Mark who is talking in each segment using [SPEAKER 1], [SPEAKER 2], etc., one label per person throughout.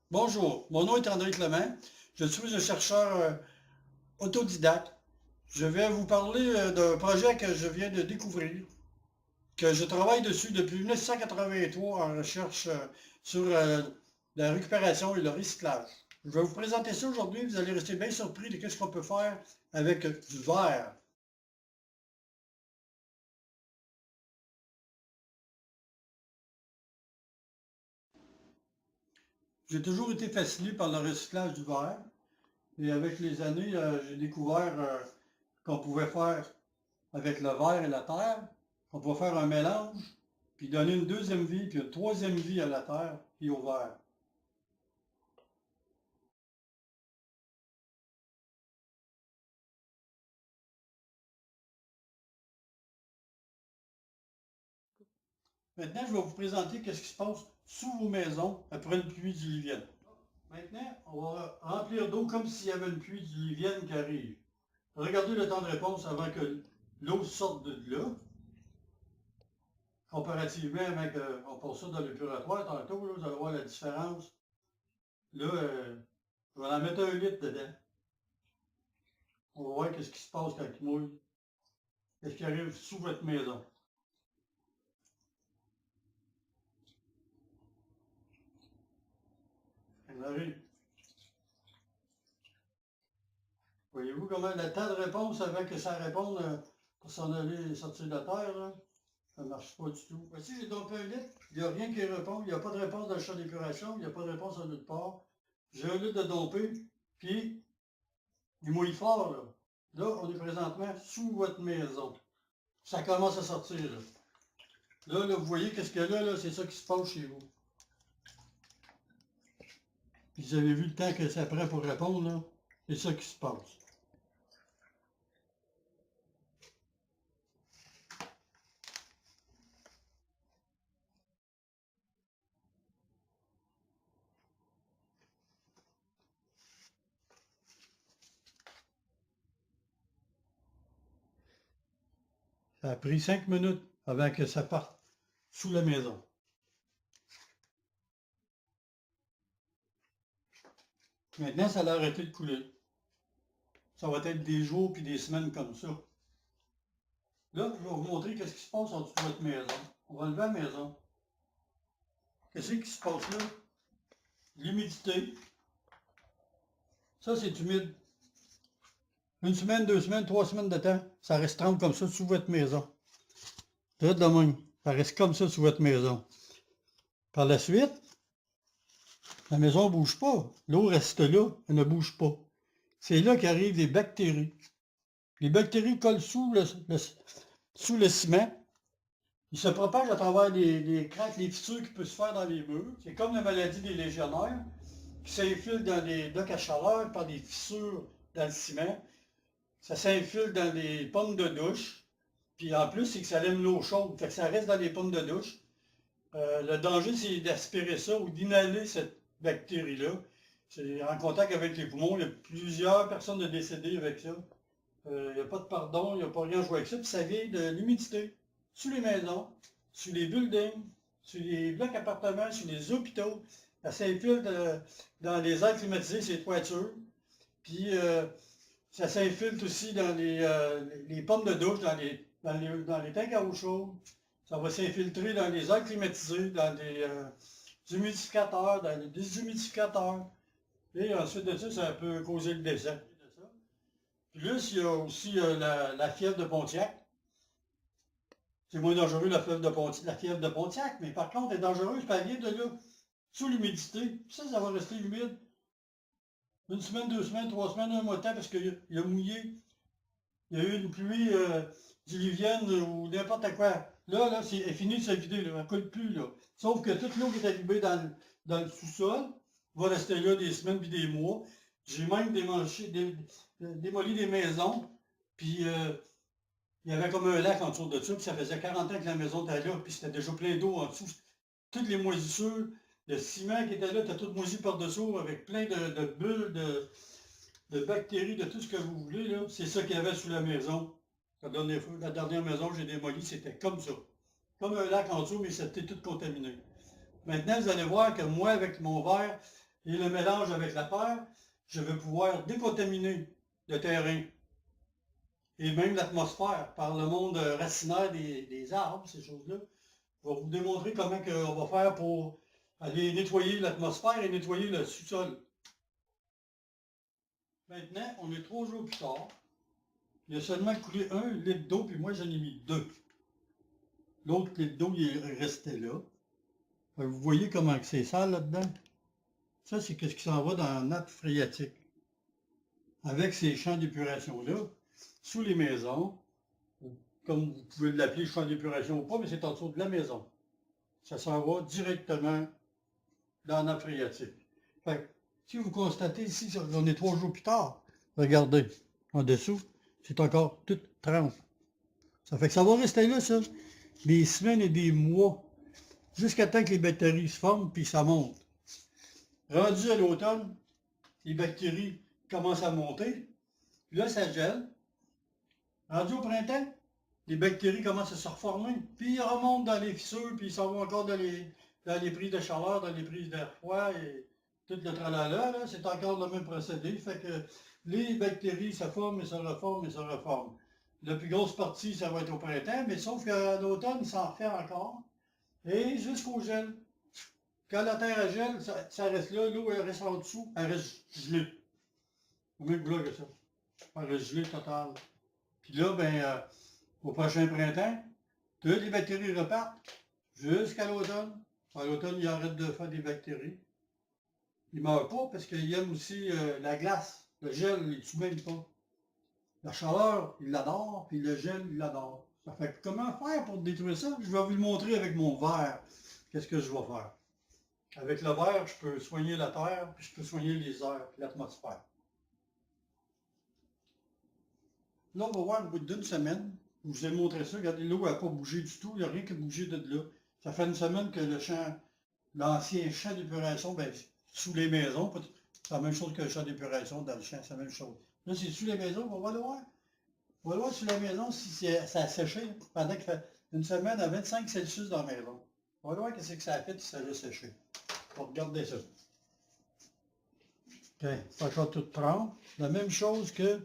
[SPEAKER 1] Bonjour, mon nom est André Clément. Je suis un chercheur autodidacte. Je vais vous parler d'un projet que je viens de découvrir, que je travaille dessus depuis 1983 en recherche sur la récupération et le recyclage. Je vais vous présenter ça aujourd'hui. Vous allez rester bien surpris de ce qu'on peut faire avec du verre. J'ai toujours été fasciné par le recyclage du verre. Et avec les années, j'ai découvert qu'on pouvait faire avec le verre et la terre, qu'on pouvait faire un mélange, puis donner une deuxième vie, puis une troisième vie à la terre, puis au verre. Maintenant, je vais vous présenter ce qui se passe sous vos maisons après une pluie diluvienne. Maintenant, on va remplir d'eau comme s'il y avait une pluie diluvienne qui arrive. Regardez le temps de réponse avant que l'eau sorte de là. Comparativement avec, on passe ça dans l'épuratoire tantôt, là, vous allez voir la différence. Là, je vais en mettre 1 litre dedans. On va voir ce qui se passe quand il mouille. Qu'est-ce qui arrive sous votre maison. On arrive. Voyez-vous comment le temps de réponse avant que ça réponde pour s'en aller sortir de la terre, là? Ça ne marche pas du tout. Voici, j'ai donc 1 litre, il n'y a rien qui répond, il n'y a pas de réponse dans le champ d'épuration, il n'y a pas de réponse à l'autre part. J'ai 1 litre de dompé, puis il mouille fort, là. Là, on est présentement sous votre maison. Ça commence à sortir, là. Là, vous voyez qu'est-ce qu'il y a là, c'est ça qui se passe chez vous. Puis vous avez vu le temps que ça prend pour répondre, là. C'est ça qui se passe. Ça a pris 5 minutes avant que ça parte sous la maison. Maintenant, ça a arrêté de couler. Ça va être des jours puis des semaines comme ça. Là, je vais vous montrer ce qui se passe en dessous de votre maison. On va lever la maison. Qu'est-ce qui se passe là? L'humidité. Ça, c'est humide. 1 semaine, 2 semaines, 3 semaines de temps, ça reste tremble comme ça sous votre maison. Direct de même. Ça reste comme ça sous votre maison. Par la suite, la maison ne bouge pas. L'eau reste là, elle ne bouge pas. C'est là qu'arrivent les bactéries. Les bactéries collent sous le ciment. Ils se propagent à travers les craques, les fissures qui peuvent se faire dans les murs. C'est comme la maladie des légionnaires qui s'infilent dans les blocs à chaleur par des fissures dans le ciment. Ça s'infile dans les pommes de douche. Puis en plus, c'est que ça aime l'eau chaude. Fait que ça reste dans les pommes de douche. Le danger, c'est d'aspirer ça ou d'inhaler cette bactérie-là. C'est en contact avec les poumons. Il y a plusieurs personnes décédées avec ça. Il n'y a pas de pardon, il n'y a pas rien à jouer avec ça. Puis ça vient de l'humidité. Sous les maisons, sous les buildings, sur les blocs appartements, sur les hôpitaux. Ça s'infiltre dans les airs climatisés, ces toitures. Puis ça s'infiltre aussi dans les pommes de douche, dans les tanks à eau chaude. Ça va s'infiltrer dans les airs climatisés, dans les humidificateurs, dans les déshumidificateurs. Et ensuite de ça, ça peut causer le décès. Plus, il y a aussi la fièvre de Pontiac. C'est moins dangereux la fièvre de Pontiac, mais par contre, elle est dangereuse, puis elle vient de là, sous l'humidité. Ça va rester humide. 1 semaine, 2 semaines, 3 semaines, un mois de temps, parce qu'il a mouillé. Il y a eu une pluie diluvienne ou n'importe quoi. Là, c'est fini de se vider, là, elle ne coule plus, là. Sauf que toute l'eau qui est arrivée dans le sous-sol va rester là des semaines puis des mois. J'ai même démoli des maisons, puis il y avait comme un lac en dessous de ça, puis ça faisait 40 ans que la maison était là, puis c'était déjà plein d'eau en dessous. Toutes les moisissures, le ciment qui était là, était tout moisi par-dessous, avec plein de bulles, de bactéries, de tout ce que vous voulez, là. C'est ça qu'il y avait sous la maison. La dernière maison que j'ai démolie, c'était comme ça. Comme un lac en dessous, mais c'était tout contaminé. Maintenant, vous allez voir que moi, avec mon verre, et le mélange avec la terre, je vais pouvoir décontaminer le terrain et même l'atmosphère par le monde racinaire des arbres, ces choses-là. Je vais vous démontrer comment on va faire pour aller nettoyer l'atmosphère et nettoyer le sous-sol. Maintenant, on est 3 jours plus tard. Il a seulement coulé 1 litre d'eau, puis moi j'en ai mis 2. L'autre litre d'eau, il est resté là. Vous voyez comment c'est sale là-dedans? Ça, c'est ce qui s'en va dans la nappe phréatique. Avec ces champs d'épuration-là, sous les maisons, comme vous pouvez l'appeler champ d'épuration ou pas, mais c'est en dessous de la maison. Ça s'en va directement dans la nappe phréatique. Fait que, si vous constatez ici, on est 3 jours plus tard, regardez, en dessous, c'est encore tout trempe. Ça fait que ça va rester là, ça, des semaines et des mois, jusqu'à temps que les bactéries se forment, puis ça monte. Rendu à l'automne, les bactéries commencent à monter, puis là, ça gèle. Rendu au printemps, les bactéries commencent à se reformer, puis ils remontent dans les fissures, puis ils s'en vont encore dans les prises de chaleur, dans les prises d'air froid, et tout le tralala, là, c'est encore le même procédé. Fait que les bactéries se forment et se reforment et se reforment. La plus grosse partie, ça va être au printemps, mais sauf qu'à l'automne, il s'en fait encore, et jusqu'au gel. Quand la terre elle gèle, ça reste là, l'eau elle reste en dessous, elle reste gelée. Même là que ça. Elle reste gelée totale. Puis là, au prochain printemps, toutes les bactéries repartent jusqu'à l'automne. À l'automne, ils arrêtent de faire des bactéries. Ils ne meurent pas parce qu'ils aiment aussi la glace. Le gel, ils ne tue même pas. La chaleur, ils l'adorent, puis le gel, ils l'adorent. Ça fait que comment faire pour détruire ça? Je vais vous le montrer avec mon verre. Qu'est-ce que je vais faire? Avec le verre, je peux soigner la terre, puis je peux soigner les airs, puis l'atmosphère. Là, on va voir au bout d'une semaine. Je vous ai montré ça. Regardez, l'eau n'a pas bougé du tout. Il n'y a rien qui a bougé de là. Ça fait une semaine que l'ancien champ d'épuration, sous les maisons, c'est la même chose que le champ d'épuration dans le champ, c'est la même chose. Là, c'est sous les maisons, on va le voir. On va le voir sous la maison si ça a séché pendant qu'il fait une semaine à 25 Celsius dans la maison. On va voir qu'est-ce que ça a fait si ça a séché. On va regarder ça. OK, c'est encore tout trempe. La même chose que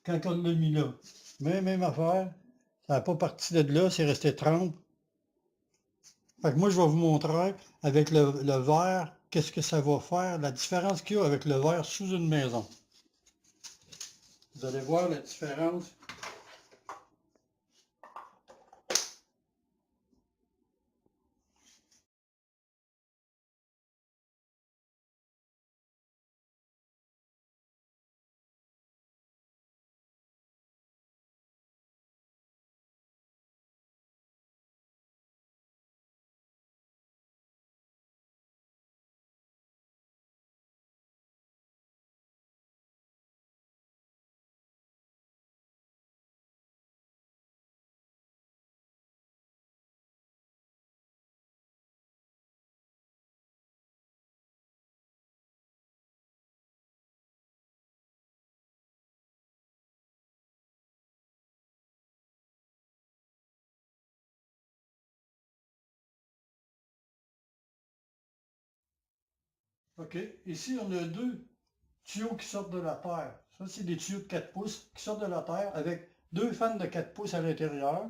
[SPEAKER 1] quand on l'a mis là. Mais même affaire, ça n'a pas parti de là, c'est resté trempe. Fait que moi, je vais vous montrer avec le verre, qu'est-ce que ça va faire, la différence qu'il y a avec le verre sous une maison. Vous allez voir la différence. OK, ici, on a deux tuyaux qui sortent de la terre. Ça, c'est des tuyaux de 4 pouces qui sortent de la terre avec deux fans de 4 pouces à l'intérieur.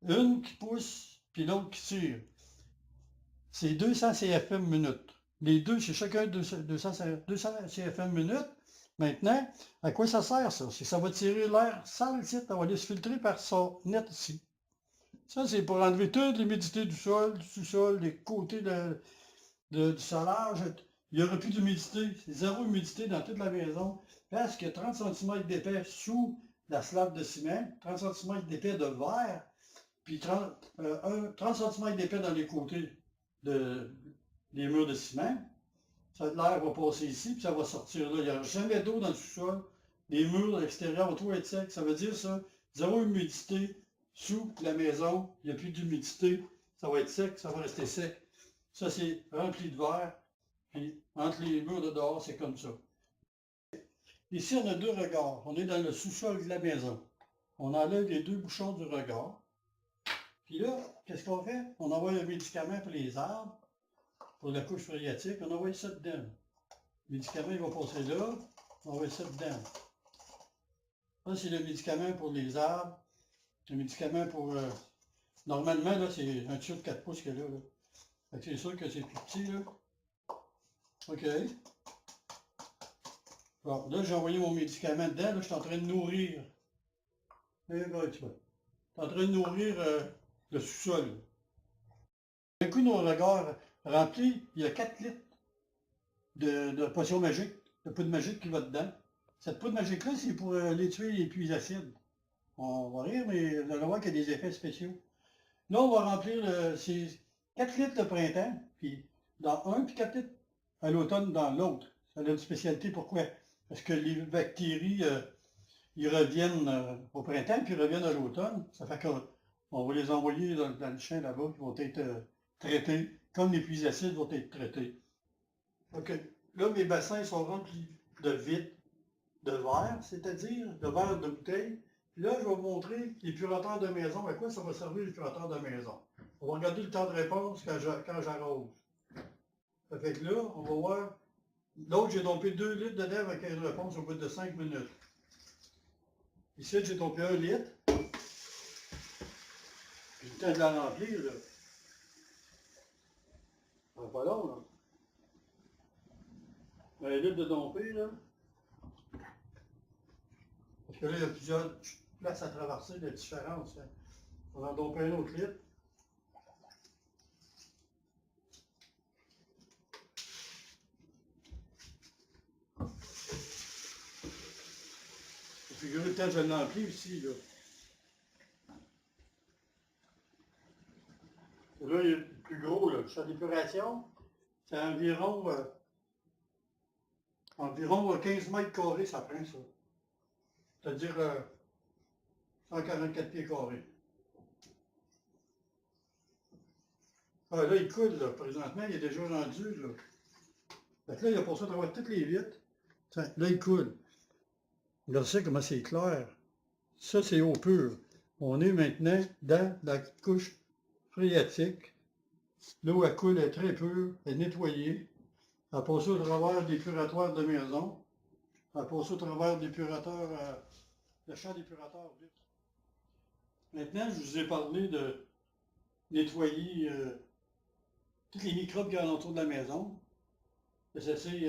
[SPEAKER 1] Une qui pousse, puis l'autre qui tire. C'est 200 CFM minute. Les deux, c'est chacun 200 CFM minute. Maintenant, à quoi ça sert ça? C'est que ça va tirer l'air sale ici, ça va aller se filtrer par son net ici. Ça, c'est pour enlever toute l'humidité du sol, du sous-sol, des côtés du solage. Il n'y aura plus d'humidité. C'est zéro humidité dans toute la maison. Parce qu'il y a 30 cm d'épais sous la slab de ciment, 30 cm d'épais de verre, puis 30 cm d'épais dans les côtés des murs de ciment. L'air va passer ici, puis ça va sortir là. Il n'y aura jamais d'eau dans le sous-sol. Les murs extérieurs vont tout être secs. Ça veut dire ça, zéro humidité sous la maison. Il n'y a plus d'humidité. Ça va être sec, ça va rester sec. Ça, c'est rempli de verre. Puis entre les murs de dehors, c'est comme ça. Ici, on a deux regards. On est dans le sous-sol de la maison. On enlève les deux bouchons du regard. Puis là, qu'est-ce qu'on fait? On envoie le médicament pour les arbres, pour la couche phréatique. On envoie ça dedans. Le médicament, il va passer là. On va mettre ça dedans. Ça, c'est le médicament pour les arbres. Le médicament pour... normalement, là, c'est un tuyau de 4 pouces qu'il y a là. Fait que c'est sûr que c'est plus petit, là. OK. Bon, là, j'ai envoyé mon médicament dedans. Là, je suis en train de nourrir. Eh ben, tu vois. Je suis en train de nourrir le sous-sol. D'un coup, nos regards remplis, il y a 4 litres de potion magique, de poudre magique qui va dedans. Cette poudre magique-là, c'est pour les tuer les pluies acides. On va rire, mais vous allez voir qu'il y a des effets spéciaux. Là, on va remplir c'est 4 litres le printemps, puis dans un, puis 4 litres à l'automne dans l'autre. Ça a une spécialité, pourquoi? Parce que les bactéries, ils reviennent au printemps, puis ils reviennent à l'automne. Ça fait qu'on va les envoyer dans le champ là-bas, qui vont être traités, comme les pluies acides vont être traités. OK. Là, mes bassins sont remplis de vitres, de verre, c'est-à-dire de verre de bouteille. Puis là, je vais vous montrer l'épurateur de maison. À quoi ça va servir l'épurateur de maison? On va regarder le temps de réponse quand j'arrose. Ça fait que là, on va voir. L'autre, j'ai dompé 2 litres dedans avec une réponse au bout de 5 minutes. Ici, j'ai dompé 1 litre. J'ai le temps de la remplir, là. Ça va pas long, là. 1 litre de dompé, là. Parce que là, il y a plusieurs places à traverser de différence. Hein. On va en domper un autre litre. Figurez le temps que je l'emplis ici, là. Là, il est plus gros, là. Le champ d'épuration, c'est environ 15 mètres carrés, ça prend, ça. C'est-à-dire 144 pieds carrés. Ah, là, il coule, là. Présentement, il est déjà rendu, là. Fait que là, il a passé à travers toutes les vitres. Là, il coule. Regardez ça, comment c'est clair. Ça, c'est eau pure. On est maintenant dans la couche phréatique. L'eau, elle coule, elle est très pure, elle est nettoyée. Elle passe au travers des puratoires de maison. Elle passe au travers des purateurs, le champ d'épurateur vitre. Maintenant, je vous ai parlé de nettoyer tous les microbes qui y a autour de la maison. Ça, c'est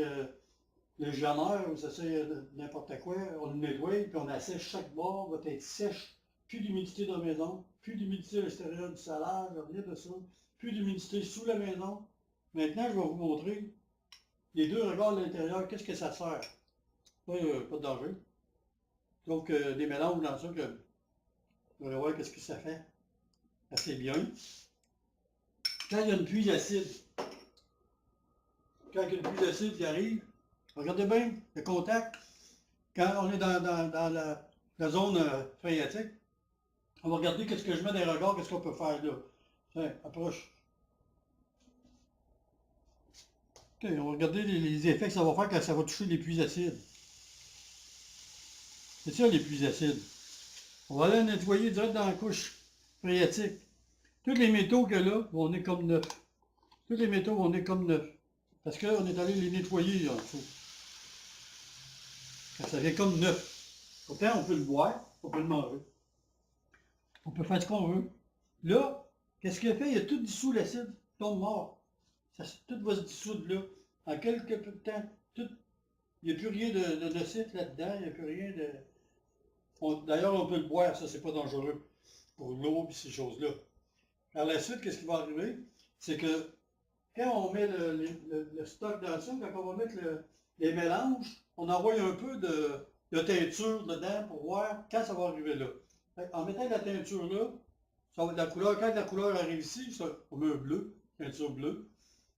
[SPEAKER 1] le légionnaire, ou ça c'est n'importe quoi. On le nettoie, puis on assèche chaque bord, va être sèche. Plus d'humidité dans la maison, plus d'humidité à l'extérieur du salage, rien de ça. Plus d'humidité sous la maison. Maintenant, je vais vous montrer les 2 regards de l'intérieur, qu'est-ce que ça sert. Là, pas de danger. Donc, des mélanges dans ça, que vous allez voir qu'est-ce que ça fait. Assez bien. Quand il y a une pluie acide, quand il y a une pluie acide qui arrive, regardez bien le contact. Quand on est dans la zone phréatique, on va regarder qu'est-ce que je mets dans les regards, qu'est-ce qu'on peut faire là. Tiens, approche. OK, on va regarder les effets que ça va faire quand ça va toucher les pluies acides. C'est ça les pluies acides. On va aller nettoyer direct dans la couche phréatique. Tous les métaux qu'il y a là vont être comme neufs. Tous les métaux vont être comme neufs. Parce qu'on est allé les nettoyer en dessous. Ça fait comme neuf. Pourtant, on peut le boire, on peut le manger. On peut faire ce qu'on veut. Là, qu'est-ce qu'il a fait? Il a tout dissous l'acide, tombe mort. Tout va se dissoudre là. En quelques peu de temps, tout, il n'y a plus rien de nocif là-dedans, il n'y a plus rien de... D'ailleurs, on peut le boire, ça, c'est pas dangereux pour l'eau et ces choses-là. Par la suite, qu'est-ce qui va arriver? C'est que quand on met le stock dans ça, quand on va mettre les mélanges, on envoie un peu de teinture dedans pour voir quand ça va arriver là. En mettant la teinture là, ça va de la couleur, quand la couleur arrive ici, ça, on met un bleu, teinture bleue,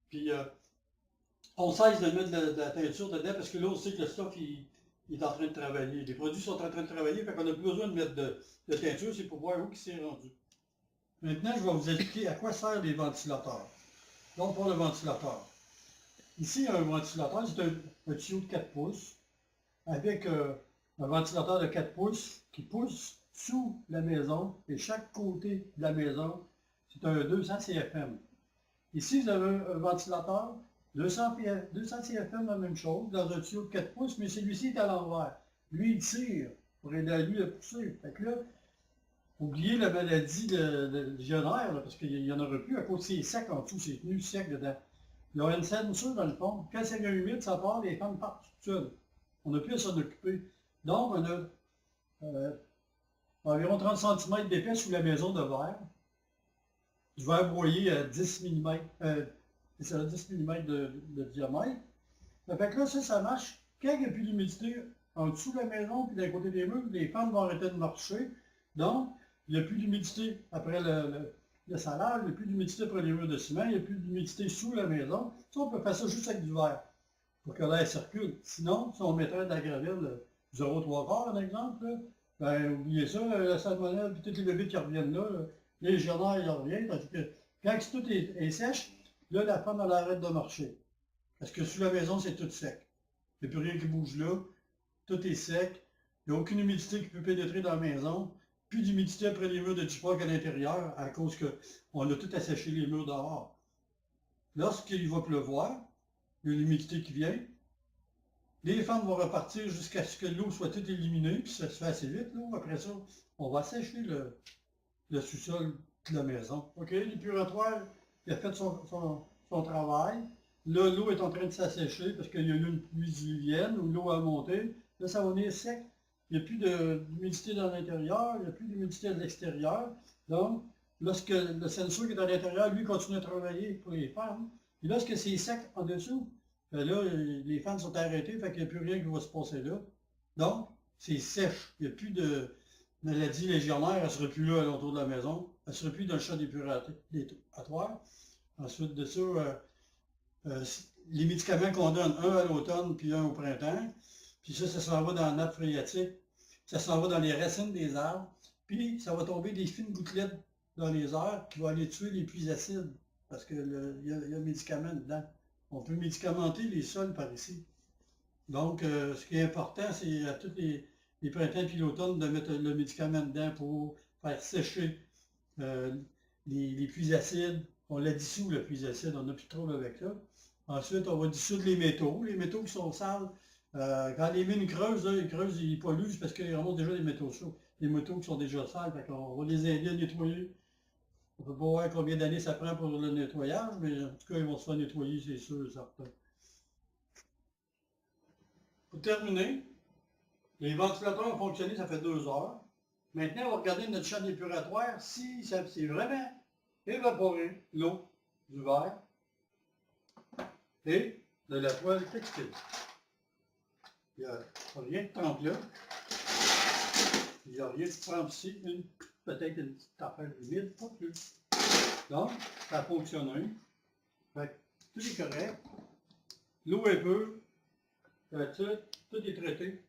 [SPEAKER 1] puis on cesse de mettre de la teinture dedans parce que là, on sait que le stock, il est en train de travailler. Les produits sont en train de travailler, fait qu'on n'a plus besoin de mettre de teinture, c'est pour voir où il s'est rendu. Maintenant, je vais vous expliquer à quoi servent les ventilateurs. Donc, pour le ventilateur. Ici, il y a un ventilateur, c'est un tuyau de 4 pouces avec un ventilateur de 4 pouces qui pousse sous la maison et chaque côté de la maison, c'est un 200 CFM. Ici, vous avez un ventilateur 200 CFM, la même chose, dans un tuyau de 4 pouces, mais celui-ci est à l'envers. Lui, il tire pour aider à lui à pousser. Fait que là, oubliez la maladie légionnaire, là, parce qu'il n'y en aura plus à cause c'est sec en dessous, c'est tenu sec dedans. Il y a une censure dans le fond. Quand c'est humide, ça part, les femmes partent toutes seules. On n'a plus à s'en occuper. Donc, on a environ 30 cm d'épais sous la maison de verre. Du verre broyé à 10 mm. C'est ça, 10 mm de diamètre. Fait que là, ça marche. Quand il n'y a plus d'humidité en dessous de la maison, puis d'un côté des murs, les femmes vont arrêter de marcher. Donc, il n'y a plus d'humidité après le salage, il n'y a plus d'humidité après les murs de ciment, il n'y a plus d'humidité sous la maison. Ça, on peut faire ça juste avec du verre, pour que l'air circule. Sinon, si on mettait de la gravelle 0,3, un exemple, là, ben oubliez ça, la salmonelle, puis tous les bébés qui reviennent là, les légionnaires, ils reviennent, tandis que quand tout est sèche, là, la femme, elle arrête de marcher. Parce que sous la maison, c'est tout sec. Il n'y a plus rien qui bouge là, tout est sec, il n'y a aucune humidité qui peut pénétrer dans la maison, plus d'humidité après les murs de J-Park à l'intérieur, à cause qu'on a tout asséché les murs dehors. Lorsqu'il va pleuvoir, il y a l'humidité qui vient, les fans vont repartir jusqu'à ce que l'eau soit toute éliminée, puis ça se fait assez vite, l'eau. Après ça, on va assécher le sous-sol de la maison. OK, l'épuratoire, il a fait son travail. Là, l'eau est en train de s'assécher parce qu'il y a eu une pluie diluvienne où l'eau a monté. Là, ça va venir sec. Il n'y a plus d'humidité dans l'intérieur, il n'y a plus d'humidité à l'extérieur. Donc, lorsque le sensor qui est à l'intérieur, lui, continue à travailler pour les femmes. Et lorsque c'est sec en dessous, ben là, les fans sont arrêtés, fait qu'il n'y a plus rien qui va se passer là. Donc, c'est sèche. Il n'y a plus de maladie légionnaire, elle ne sera plus là autour de la maison. Elle ne sera plus dans le champ d'épuratoire. Ensuite de ça, les médicaments qu'on donne, un à l'automne puis un au printemps, puis ça s'en va dans la nappe phréatique, ça s'en va dans les racines des arbres, puis ça va tomber des fines gouttelettes dans les airs qui vont aller tuer les pluies acides, parce qu'il y a un médicament dedans. On peut médicamenter les sols par ici. Donc, ce qui est important, c'est à tous les printemps et l'automne de mettre le médicament dedans pour faire sécher les pluies acides. On la dissout, la pluie acide, on n'a plus de trouble avec ça. Ensuite, on va dissoudre les métaux qui sont sales. Quand les mines creusent, là, ils polluent parce qu'ils remontent déjà des métaux chauds. Les métaux qui sont déjà sales, on va les aider à nettoyer. On ne peut pas voir combien d'années ça prend pour le nettoyage, mais en tout cas, ils vont se faire nettoyer, c'est sûr et certain. Pour terminer, les ventilateurs ont fonctionné, ça fait 2 heures. Maintenant, on va regarder notre champ d'épuratoire si ça s'est vraiment évaporé l'eau du verre et de la toile textile. Il n'y a rien de trempe là. Il n'y a rien de trempe ici. Peut-être une petite affaire humide, pas plus. Donc, ça a fonctionné. Fait que tout est correct. L'eau est pure. Tout est traité.